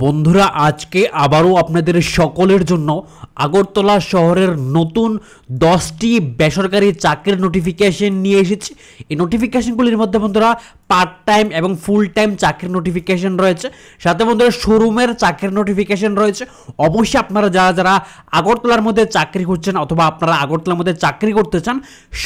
বন্ধুরা আজকে আবারও আপনাদের সকলের জন্য আগরতলা শহরের নতুন 10টি বেসরকারি চাকরির নোটিফিকেশন নিয়ে এসেছি। এই নোটিফিকেশনগুলির মধ্যে বন্ধুরা পার্ট টাইম এবং ফুল টাইম চাকরির নোটিফিকেশন রয়েছে, সাথে বন্ধুরা শোরুমের চাকরির নোটিফিকেশন রয়েছে। অবশ্যই আপনারা যারা আগরতলার মধ্যে চাকরি করছেন অথবা আপনারা আগরতলার মধ্যে চাকরি করতে চান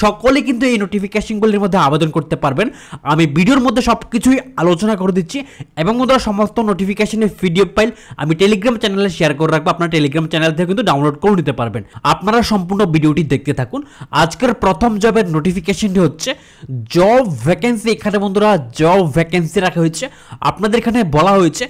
সকলে কিন্তু এই নোটিফিকেশনগুলির মধ্যে আবেদন করতে পারবেন। আমি ভিডিওর মধ্যে সব কিছুই আলোচনা করে দিচ্ছি এবং বন্ধুরা সমস্ত নোটিফিকেশনের ভিডিও ফাইল আমি টেলিগ্রাম চ্যানেলে শেয়ার করে রাখবো, আপনারা টেলিগ্রাম চ্যানেল থেকে কিন্তু ডাউনলোড করে নিতে পারবেন। আপনারা সম্পূর্ণ ভিডিওটি দেখতে থাকুন। আজকের প্রথম জবের নোটিফিকেশনটি হচ্ছে জব ভ্যাকেন্সি। এখানে বন্ধুরা জব ভ্যাকেন্সি রাখা হয়েছে। আপনাদের এখানে বলা হয়েছে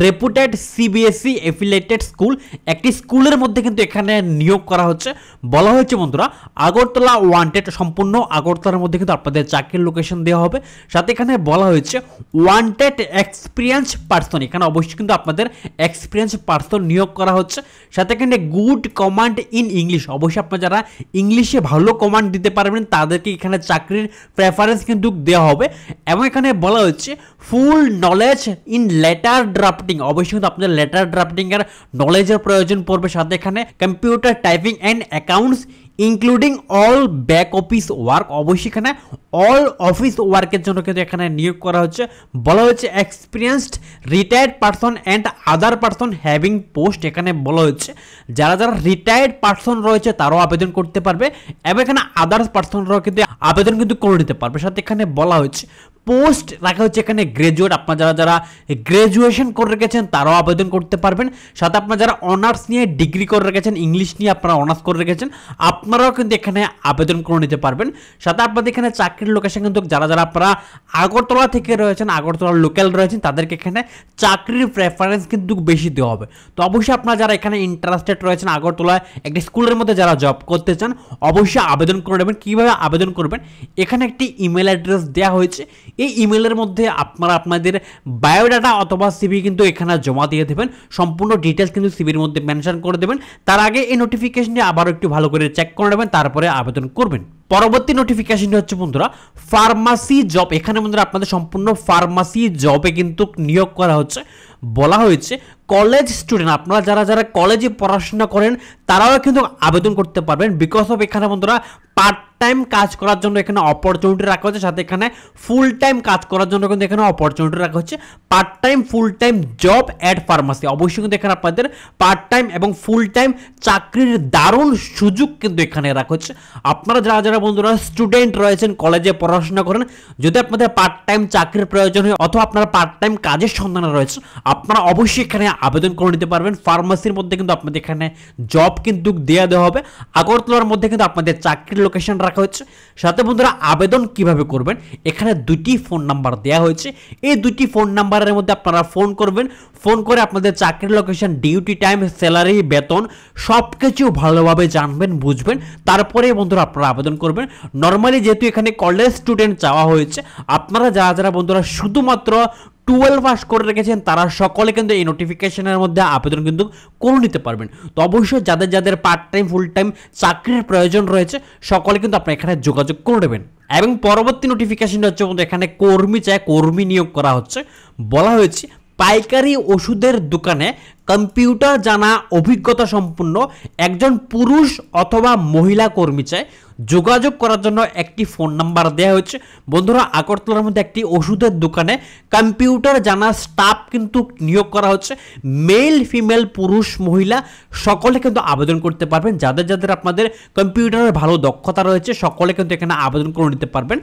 রেপুটেড সিবিএসই এফিলিয়েটেড স্কুল, একটি স্কুলের মধ্যে কিন্তু এখানে নিয়োগ করা হচ্ছে। বলা হয়েছে বন্ধুরা আগরতলা ওয়ান্টেড, সম্পূর্ণ আগরতলার মধ্যে কিন্তু আপনাদের চাকরির লোকেশন দেওয়া হবে। সাথে এখানে বলা হয়েছে ওয়ান্টেড এক্সপিরিয়েন্স পার্সন, এখানে অবশ্যই কিন্তু আপনাদের এক্সপিরিয়েন্স পার্সন নিয়োগ করা হচ্ছে। সাথে এখানে গুড কমান্ড ইন ইংলিশ, অবশ্যই আপনারা যারা ইংলিশে ভালো কমান্ড দিতে পারবেন তাদেরকে এখানে চাকরির প্রেফারেন্স কিন্তু দেওয়া হবে। এবং এখানে বলা হচ্ছে ফুল নলেজ ইন লেটার ড্রাফটিং, অবশ্যই কিন্তু আপনাদের লেটার ড্রাফটিং এর নলেজের প্রয়োজন পড়বে। সাথে এখানে computer typing and accounts including all back office work, অবশ্যই এখানে অল অফিস ওয়ার্কের জন্য কিন্তু এখানে নিয়োগ করা হচ্ছে। বলা হচ্ছে experienced retired person and other person having post, এখানে বলা হচ্ছে যারা রিটায়ার্ড পারসন রয়েছে তারাও আবেদন করতে পারবে এবং এখানে আদার্স পারসনরাও কিন্তু আবেদন কিন্তু করে নিতে পারবে। সাথে এখানে বলা হচ্ছে পোস্ট রাখা হচ্ছে এখানে গ্রাজুয়েট, আপনারা যারা গ্রাজুয়েশন করে রেখেছেন তারাও আবেদন করতে পারবেন। সাথে আপনারা যারা অনার্স নিয়ে ডিগ্রি করে রেখেছেন, ইংলিশ নিয়ে আপনারা অনার্স করে রেখেছেন, আপনারাও কিন্তু এখানে আবেদন করে নিতে পারবেন। সাথে আপনাদের এখানে চাকরির লোকেশন কিন্তু যারা আপনারা আগরতলা থেকে রয়েছেন, আগরতলার লোকাল রয়েছেন, তাদেরকে এখানে চাকরির প্রেফারেন্স কিন্তু বেশি দেওয়া হবে। তো অবশ্যই আপনারা যারা এখানে ইন্টারেস্টেড রয়েছেন আগরতলায় একটি স্কুলের মধ্যে যারা জব করতে চান অবশ্যই আবেদন করে নেবেন। কীভাবে আবেদন করবেন, এখানে একটি ইমেল অ্যাড্রেস দেওয়া হয়েছে। এই ইমেলের মধ্যে আপনারা আপনাদের বায়োডাটা অথবা সিভি কিন্তু এখানে জমা দিয়ে দেবেন। সম্পূর্ণ ডিটেলস কিন্তু সিভির মধ্যে মেনশন করে দেবেন। তার আগে এই নোটিফিকেশনটি আবারও একটু ভালো করে চেক করে নেবেন, তারপরে আবেদন করবেন। পরবর্তী নোটিফিকেশনটি হচ্ছে বন্ধুরা ফার্মাসি জব। এখানে বন্ধুরা আপনাদের সম্পূর্ণ ফার্মাসি জবে কিন্তু নিয়োগ করা হচ্ছে। বলা হয়েছে কলেজ স্টুডেন্ট, আপনারা যারা কলেজে পড়াশোনা করেন তারাও কিন্তু আবেদন করতে পারবেন। বিকজ অফ এখানে বন্ধুরা পার্ট টাইম কাজ করার জন্য এখানে অপরচুনিটি রাখা হচ্ছে, সাথে এখানে ফুল টাইম কাজ করার জন্য কিন্তু এখানে অপরচুনিটি রাখা হচ্ছে। Part time full time job at pharmacy, অবশ্যই কিন্তু এখানে আপনাদের পার্ট টাইম এবং ফুল টাইম চাকরির দারুণ সুযোগ কিন্তু এখানে রাখা হচ্ছে। আপনারা যারা বন্ধুরা স্টুডেন্ট রয়েছেন, কলেজে পড়াশোনা করেন, যদি আপনাদের পার্ট টাইম চাকরির প্রয়োজন হয় অথবা আপনারা পার্ট টাইম কাজের সন্ধানে রয়েছে, আপনারা অবশ্যই এখানে আবেদন করে নিতে পারবেন। ফার্মাসির মধ্যে কিন্তু আপনাদের এখানে জব কিন্তু দেওয়া হবে। আগরতলার মধ্যে কিন্তু আপনাদের চাকরির লোকেশন রাখা হচ্ছে। সাথে বন্ধুরা আবেদন কিভাবে করবেন, এখানে দুটি ফোন নাম্বার দেওয়া হয়েছে। এই দুটি ফোন নাম্বারের মধ্যে আপনারা ফোন করবেন। ফোন করে আপনাদের চাকরির লোকেশন, ডিউটি টাইম, স্যালারি, বেতন সব কিছু ভালোভাবে জানবেন, বুঝবেন, তারপরে বন্ধুরা আপনারা আবেদন করবেন। নর্মালি যেহেতু এখানে কলেজ স্টুডেন্ট চাওয়া হয়েছে, আপনারা যারা বন্ধুরা শুধুমাত্র 12 পাস করে রেখেছেন তারা সকলে কিন্তু এই নোটিফিকেশনের মধ্যে আবেদন কিন্তু করে নিতে পারবেন। তো অবশ্যই যাদের পার্ট টাইম ফুল টাইম চাকরির প্রয়োজন রয়েছে সকলে কিন্তু আপনারা এখানে যোগাযোগ করে নেবেন। এবং পরবর্তী নোটিফিকেশনটা হচ্ছে এখানে কর্মী নিয়োগ করা হচ্ছে। বলা হয়েছে পাইকারি ওষুধের দোকানে কম্পিউটার জানা অভিজ্ঞতা সম্পন্ন একজন পুরুষ অথবা মহিলা কর্মী চায়। যোগাযোগ করার জন্য একটি ফোন নাম্বার দেওয়া হয়েছে। বন্ধুরা আগরতলার মধ্যে একটি ওষুধের দোকানে কম্পিউটার জানা স্টাফ কিন্তু নিয়োগ করা হচ্ছে। মেল ফিমেল পুরুষ মহিলা সকলে কিন্তু আবেদন করতে পারবেন। যাদের আপনাদের কম্পিউটারের ভালো দক্ষতা রয়েছে সকলে কিন্তু এখানে আবেদন করে নিতে পারবেন।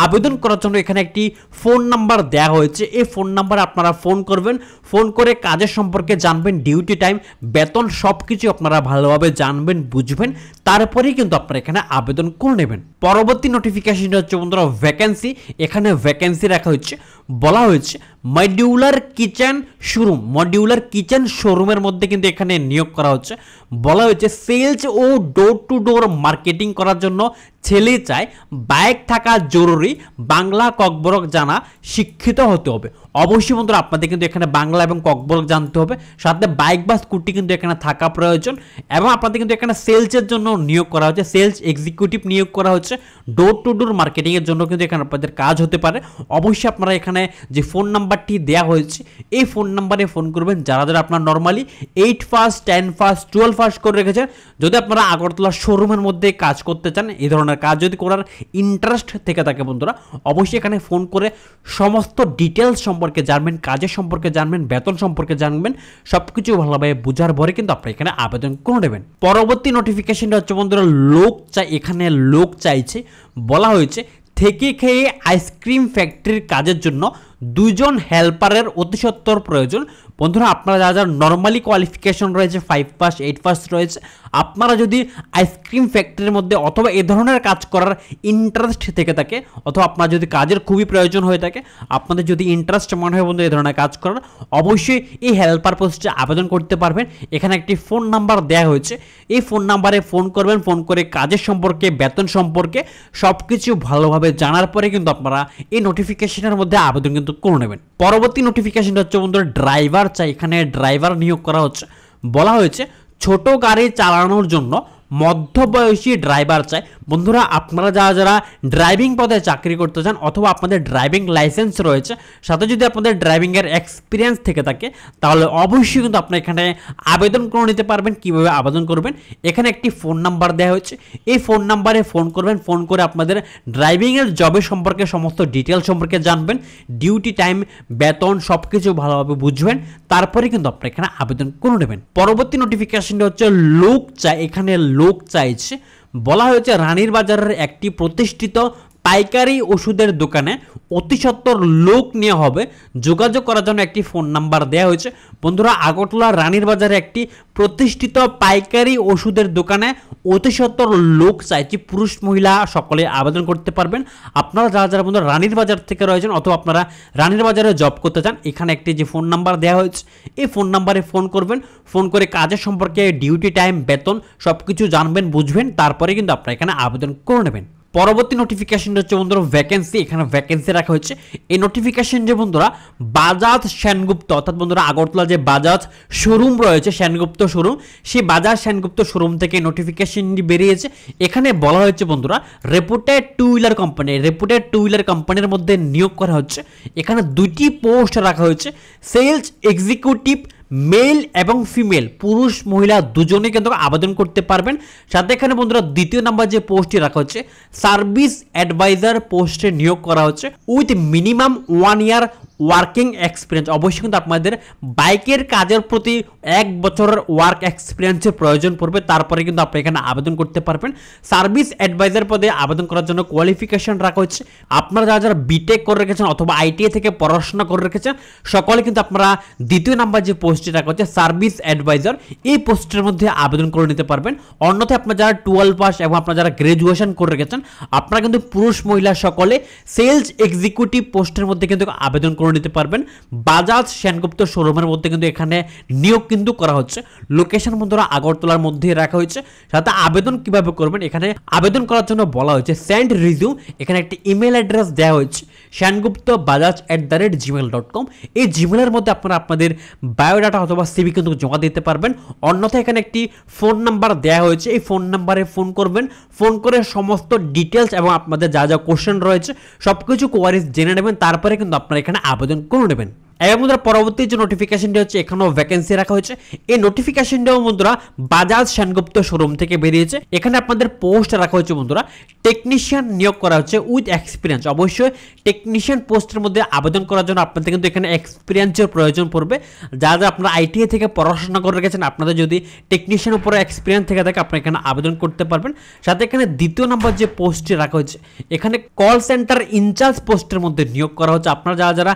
আবেদন করার জন্য এখানে একটি ফোন নাম্বার দেওয়া হয়েছে। এই ফোন নাম্বারে আপনারা ফোন করবেন, ফোন করে কাজের সম্পর্কে জানবেন, ডিউটি টাইম, বেতন সব কিছু আপনারা ভালোভাবে জানবেন, বুঝবেন, তারপরেই কিন্তু আপনারা এখানে আবেদন করে নেবেন। পরবর্তী নোটিফিকেশনটা হচ্ছে বন্ধুরা ভ্যাকেন্সি। এখানে ভ্যাকেন্সি রাখা হচ্ছে। বলা হয়েছে modular kitchen showroom, modular kitchen শোরুমের মধ্যে কিন্তু এখানে নিয়োগ করা হচ্ছে। বলা হয়েছে সেলস ও ডোর টু ডোর মার্কেটিং করার জন্য ছেলে চায়, বাইক থাকা জরুরি, বাংলা ককবরক জানা, শিক্ষিত হতে হবে। অবশ্যই বন্ধুরা আপনাদের কিন্তু এখানে বাংলা এবং ককবরক জানতে হবে, সাথে বাইক বা স্কুটি কিন্তু এখানে থাকা প্রয়োজন। এবং আপনাদের কিন্তু এখানে সেলসের জন্য নিয়োগ করা হচ্ছে, সেলস এক্সিকিউটিভ নিয়োগ করা হচ্ছে। ডোর টু ডোর মার্কেটিংয়ের জন্য কিন্তু এখানে আপনাদের কাজ হতে পারে। অবশ্যই আপনারা এখানে যে ফোন নাম্বার নাম্বারটি দেওয়া হয়েছে এই ফোন নাম্বারে ফোন করবেন যারা যারা আপনার নর্মালি 8 ফার্স্ট 10 ফার্স্ট 12 ফার্স্ট করে রেখেছেন। যদি আপনারা আগরতলা শোরুমের মধ্যে কাজ করতে চান, এই ধরনের কাজ যদি করার ইন্টারেস্ট থেকে থাকে বন্ধুরা, অবশ্যই এখানে ফোন করে সমস্ত ডিটেলস সম্পর্কে জানবেন, কাজের সম্পর্কে জানবেন, বেতন সম্পর্কে জানবেন, সব কিছু ভালোভাবে বোঝার পরে কিন্তু আপনারা এখানে আবেদন করে নেবেন। পরবর্তী নোটিফিকেশনটা হচ্ছে বন্ধুরা এখানে লোক চাইছে, বলা হয়েছে থেকে খেয়ে আইসক্রিম ফ্যাক্টরির কাজের জন্য 2 জন হেল্পারের অতি সত্বর প্রয়োজন। বন্ধুরা আপনারা যারা যারা নর্মালি কোয়ালিফিকেশন রয়েছে 5 পাস 8 পাস রয়েছে, আপনারা যদি আইসক্রিম ফ্যাক্টরির মধ্যে অথবা এ ধরনের কাজ করার ইন্টারেস্ট থেকে থাকে, অথবা আপনার যদি কাজের খুবই প্রয়োজন হয়ে থাকে, আপনাদের যদি ইন্টারেস্ট মনে হয় বন্ধু এই ধরনের কাজ করার, অবশ্যই এই হেল্পার পোস্টে আবেদন করতে পারবেন। এখানে একটি ফোন নাম্বার দেওয়া হয়েছে, এই ফোন নাম্বারে ফোন করবেন, ফোন করে কাজের সম্পর্কে বেতন সম্পর্কে সব কিছু ভালোভাবে জানার পরে কিন্তু আপনারা এই নোটিফিকেশনের মধ্যে আবেদন কিন্তু করে নেবেন। পরবর্তী নোটিফিকেশনটা হচ্ছে বন্ধুরা ড্রাইভার চাই, এখানে ড্রাইভার নিয়োগ করা হচ্ছে। বলা হয়েছে ছোট গাড়ি চালানোর জন্য মধ্যবয়সী ড্রাইভার চাই। বন্ধুরা আপনারা যারা যারা ড্রাইভিং পদে চাকরি করতে চান অথবা আপনাদের ড্রাইভিং লাইসেন্স রয়েছে, সাথে যদি আপনাদের ড্রাইভিংয়ের এক্সপিরিয়েন্স থেকে থাকে, তাহলে অবশ্যই কিন্তু আপনি এখানে আবেদন করে নিতে পারবেন। কিভাবে আবেদন করবেন, এখানে একটি ফোন নাম্বার দেওয়া হচ্ছে, এই ফোন নাম্বারে ফোন করবেন, ফোন করে আপনাদের ড্রাইভিংয়ের জবের সম্পর্কে সমস্ত ডিটেলস সম্পর্কে জানবেন, ডিউটি টাইম, বেতন সব কিছু ভালোভাবে বুঝবেন, তারপরে কিন্তু আপনি এখানে আবেদন করে নেবেন। পরবর্তী নোটিফিকেশনটা হচ্ছে লোক চাই, এখানে লোক চাইছে। বলা হয়েছে রানীর বাজারের একটি প্রতিষ্ঠিত পাইকারি ওষুধের দোকানে অতি সত্বর লোক নেওয়া হবে। যোগাযোগ করার জন্য একটি ফোন নাম্বার দেওয়া হয়েছে। বন্ধুরা আগরতলা রানীর বাজারে একটি প্রতিষ্ঠিত পাইকারি ওষুধের দোকানে অতি সত্বর লোক চাইছে, পুরুষ মহিলা সকলে আবেদন করতে পারবেন। আপনারা যারা যারা বন্ধুরা রানীর বাজার থেকে রয়েছেন অথবা আপনারা রানীর বাজারে জব করতে চান, এখানে একটি যে ফোন নাম্বার দেওয়া হয়েছে এই ফোন নাম্বারে ফোন করবেন, ফোন করে কাজের সম্পর্কে ডিউটি টাইম বেতন সব কিছু জানবেন বুঝবেন, তারপরে কিন্তু আপনারা এখানে আবেদন করে নেবেন। পরবর্তী নোটিফিকেশনটা হচ্ছে বন্ধুরা ভ্যাকেন্সি, এখানে ভ্যাকেন্সি রাখা হয়েছে। এই নোটিফিকেশন যে বন্ধুরা বাজাজ সেনগুপ্ত, অর্থাৎ বন্ধুরা আগরতলা যে বাজাজ শোরুম রয়েছে সেনগুপ্ত শোরুম, সেই বাজাজ সেনগুপ্ত শোরুম থেকে নোটিফিকেশনটি বেরিয়েছে। এখানে বলা হয়েছে বন্ধুরা রেপুটেড টু হুইলার কোম্পানির মধ্যে নিয়োগ করা হচ্ছে। এখানে 2টি পোস্ট রাখা হয়েছে, সেলস এক্সিকিউটিভ মেল এবং ফিমেল, পুরুষ মহিলা দুজনেই কিন্তু আবেদন করতে পারবেন। সাথে এখানে বন্ধুরা দ্বিতীয় নাম্বার যে পোস্টটি রাখা হচ্ছে সার্ভিস অ্যাডভাইজার পোস্টে নিয়োগ করা হচ্ছে with minimum 1 year working experience. অবশ্যই কিন্তু আপনাদের বাইকের কাজের প্রতি 1 বছরের ওয়ার্ক এক্সপিরিয়েন্সের প্রয়োজন পড়বে, তারপরে কিন্তু আপনি এখানে আবেদন করতে পারবেন। সার্ভিস অ্যাডভাইজার পদে আবেদন করার জন্য কোয়ালিফিকেশন রাখা হচ্ছে। আপনারা যারা যারা বিটেক করে রেখেছেন অথবা আইটিআই থেকে পড়াশোনা করে রেখেছেন, সকলে কিন্তু আপনারা দ্বিতীয় নাম্বার যে পোস্টটি রাখা হচ্ছে সার্ভিস অ্যাডভাইজার, এই পোস্টের মধ্যে আবেদন করে নিতে পারবেন। অন্যথায় আপনারা যারা 12 পাস এবং আপনারা যারা গ্রাজুয়েশন করে রেখেছেন, আপনারা কিন্তু পুরুষ মহিলা সকলে সেলস এক্সিকিউটিভ পোস্টের মধ্যে কিন্তু আবেদন করে নিতে পারবেন। বাজাজ সেনগুপ্ত শোরুমের মধ্যে কিন্তু এখানে নিয়োগ কিন্তু করা হচ্ছে। লোকেশন বন্ধুরা আগরতলার মধ্যে রাখা হয়েছে। সাথে আবেদন কিভাবে করবেন, এখানে আবেদন করার জন্য বলা হয়েছে সেন্ড রিজিউম, এখানে একটি ইমেল অ্যাড্রেস দেওয়া হয়েছে seнгuptabajaj@gmail.com। এই জিমেলের মধ্যে আপনারা আপনাদের বায়োডাটা অথবা সিভি কিন্তু জমা দিতে পারবেন। অন্যথায় এখানে একটি ফোন নাম্বার দেওয়া হয়েছে, এই ফোন নাম্বারে ফোন করবেন, ফোন করে সমস্ত ডিটেলস এবং আপনাদের যা যা কোশ্চেন রয়েছে সব কিছু কোয়ারিজ জেনে নেবেন, তারপরে কিন্তু আপনারা এখানে আবেদন করে নেবেন। এবং বন্ধুরা পরবর্তী যে নোটিফিকেশনটি হচ্ছে এখানেও ভ্যাকেন্সি রাখা হয়েছে। এই নোটিফিকেশনটাও বন্ধুরা বাজাজ সেনগুপ্ত শোরুম থেকে বেরিয়েছে। এখানে আপনাদের পোস্ট রাখা হয়েছে বন্ধুরা টেকনিশিয়ান নিয়োগ করা হচ্ছে উইথ এক্সপিরিয়েন্স। অবশ্যই টেকনিশিয়ান পোস্টের মধ্যে আবেদন করার জন্য আপনাদের কিন্তু এখানে এক্সপিরিয়েন্সের প্রয়োজন পড়বে। যারা আপনারা আইটিআই থেকে পড়াশোনা করে রেখেছেন, আপনাদের যদি টেকনিশিয়ান উপরে এক্সপিরিয়েন্স থেকে থাকে আপনারা এখানে আবেদন করতে পারবেন। সাথে এখানে দ্বিতীয় নম্বর যে পোস্টটি রাখা হয়েছে এখানে কল সেন্টার ইনচার্জ পোস্টের মধ্যে নিয়োগ করা হচ্ছে। আপনারা যারা যারা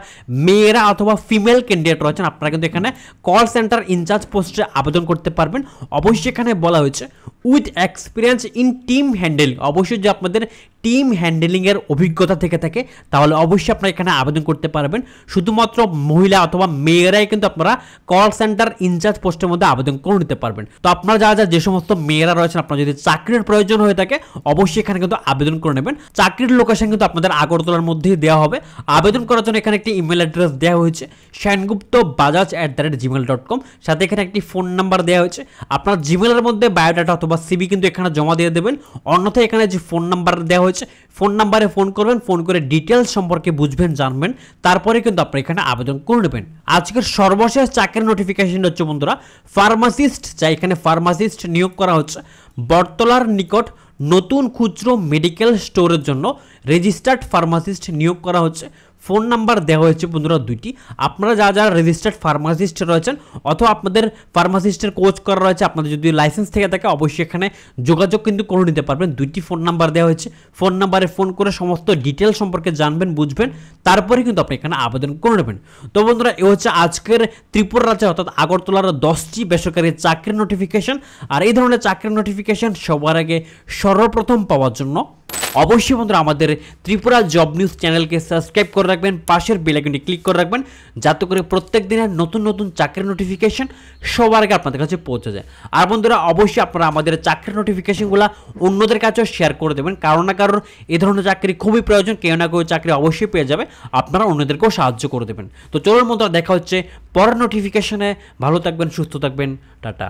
মেয়েরা অথবা ফিমেল ক্যান্ডিডেট রয়েছেন, আপনারা কিন্তু এখানে কল সেন্টার ইনচার্জ পোস্টে আবেদন করতে পারবেন। অবশ্যই এখানে বলা হয়েছে with experience in team handling. অবশ্যই যে আপনাদের টিম হ্যান্ডেলিংয়ের অভিজ্ঞতা থেকে থাকে তাহলে অবশ্যই আপনারা এখানে আবেদন করতে পারবেন। শুধুমাত্র মহিলা অথবা মেয়েরাই কিন্তু আপনারা কল সেন্টার ইনচার্জ পোস্টের মধ্যে আবেদন করে নিতে পারবেন। তো আপনারা যারা যে সমস্ত মেয়েরা রয়েছেন, আপনারা যদি চাকরির প্রয়োজন হয়ে থাকে অবশ্যই এখানে কিন্তু আবেদন করে নেবেন। চাকরির লোকেশন কিন্তু আপনাদের আগরতলার মধ্যেই দেওয়া হবে। আবেদন করার জন্য এখানে একটি ইমেল অ্যাড্রেস দেওয়া হয়েছে seнгuptabajaj@gmail.com। সাথে এখানে একটি ফোন নাম্বার দেওয়া হয়েছে। আপনার জিমেলের মধ্যে বায়োডাটা অথবা অথবা সিভি কিন্তু এখানে জমা দিয়ে দেবেন। অন্যথায় এখানে যে ফোন নাম্বার দেওয়া হয়েছে ফোন নাম্বারে ফোন করবেন, ফোন করে ডিটেলস সম্পর্কে বুঝবেন, জানবেন, তারপরে কিন্তু আপনি এখানে আবেদন করে নেবেন। আজকের সর্বশেষ চাকরির নোটিফিকেশন হচ্ছে বন্ধুরা ফার্মাসিস্ট, যা এখানে ফার্মাসিস্ট নিয়োগ করা হচ্ছে বটতলার নিকট নতুন খুচরো মেডিকেল স্টোরের জন্য রেজিস্টার্ড ফার্মাসিস্ট নিয়োগ করা হচ্ছে। ফোন নাম্বার দেওয়া হয়েছে বন্ধুরা দুইটি। আপনারা যারা রেজিস্টার্ড ফার্মাসিস্ট রয়েছেন অথবা আপনাদের ফার্মাসিস্টের কোর্স করা রয়েছে, আপনাদের যদি লাইসেন্স থেকে থাকে অবশ্যই এখানে যোগাযোগ কিন্তু করে নিতে পারবেন। দুইটি ফোন নাম্বার দেওয়া হয়েছে, ফোন নাম্বারে ফোন করে সমস্ত ডিটেল সম্পর্কে জানবেন, বুঝবেন, তারপরে কিন্তু আপনি এখানে আবেদন করে নেবেন। তো বন্ধুরা এ হচ্ছে আজকের ত্রিপুরা রাজ্যে অর্থাৎ আগরতলার 10টি বেসরকারি চাকরির নোটিফিকেশন। আর এই ধরনের চাকরির নোটিফিকেশন সবার আগে সর্বপ্রথম পাওয়ার জন্য অবশ্যই বন্ধুরা আমাদের ত্রিপুরা জব নিউজ চ্যানেলকে সাবস্ক্রাইব করে রাখবেন, পাশের বেল আইকনটি ক্লিক করে রাখবেন, যাতে করে প্রত্যেক দিনের নতুন নতুন চাকরির নোটিফিকেশন সবার আগে আপনাদের কাছে পৌঁছে যায়। আর বন্ধুরা অবশ্যই আপনারা আমাদের চাকরির নোটিফিকেশনগুলো অন্যদের কাছেও শেয়ার করে দেবেন, কারণ না কারণ এই ধরনের চাকরি খুবই প্রয়োজন, কেউ না কেউ চাকরি অবশ্যই পেয়ে যাবে, আপনারা অন্যদেরকেও সাহায্য করে দেবেন। তো চলুন বন্ধুরা দেখা হচ্ছে পরের নোটিফিকেশনে। ভালো থাকবেন, সুস্থ থাকবেন, টাটা।